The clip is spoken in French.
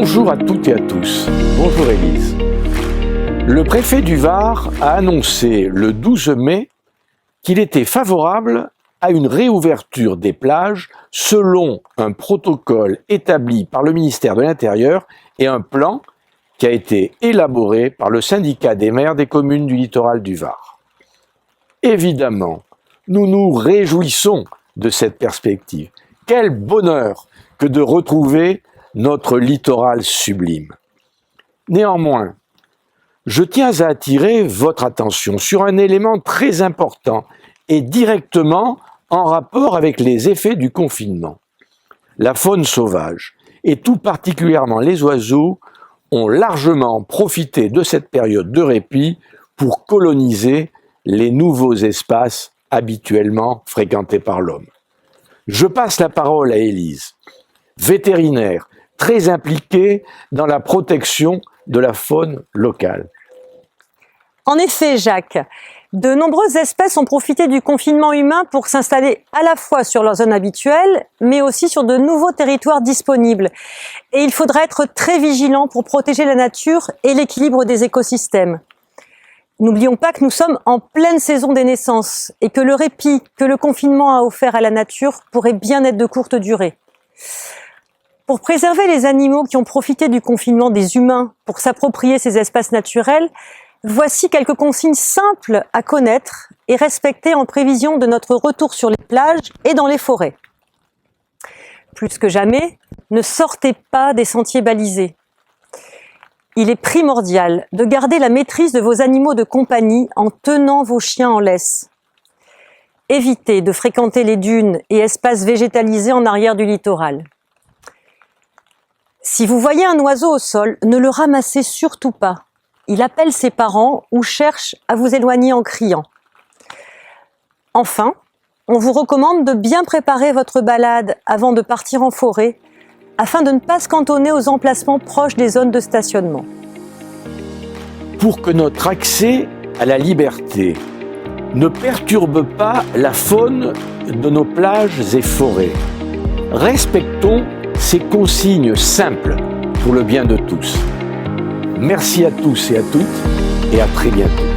Bonjour à toutes et à tous. Bonjour Élise. Le préfet du Var a annoncé le 12 mai qu'il était favorable à une réouverture des plages selon un protocole établi par le ministère de l'Intérieur et un plan qui a été élaboré par le syndicat des maires des communes du littoral du Var. Évidemment, nous nous réjouissons de cette perspective. Quel bonheur que de retrouver notre littoral sublime. Néanmoins, je tiens à attirer votre attention sur un élément très important et directement en rapport avec les effets du confinement. La faune sauvage, et tout particulièrement les oiseaux, ont largement profité de cette période de répit pour coloniser les nouveaux espaces habituellement fréquentés par l'homme. Je passe la parole à Élise, vétérinaire, très impliquée dans la protection de la faune locale. En effet, Jacques, de nombreuses espèces ont profité du confinement humain pour s'installer à la fois sur leur zone habituelle, mais aussi sur de nouveaux territoires disponibles. Et il faudra être très vigilant pour protéger la nature et l'équilibre des écosystèmes. N'oublions pas que nous sommes en pleine saison des naissances et que le répit que le confinement a offert à la nature pourrait bien être de courte durée. Pour préserver les animaux qui ont profité du confinement des humains pour s'approprier ces espaces naturels, voici quelques consignes simples à connaître et respecter en prévision de notre retour sur les plages et dans les forêts. Plus que jamais, ne sortez pas des sentiers balisés. Il est primordial de garder la maîtrise de vos animaux de compagnie en tenant vos chiens en laisse. Évitez de fréquenter les dunes et espaces végétalisés en arrière du littoral. Si vous voyez un oiseau au sol, ne le ramassez surtout pas. Il appelle ses parents ou cherche à vous éloigner en criant. Enfin, on vous recommande de bien préparer votre balade avant de partir en forêt, afin de ne pas se cantonner aux emplacements proches des zones de stationnement. Pour que notre accès à la liberté ne perturbe pas la faune de nos plages et forêts, respectons ces consignes simples pour le bien de tous. Merci à tous et à toutes et à très bientôt.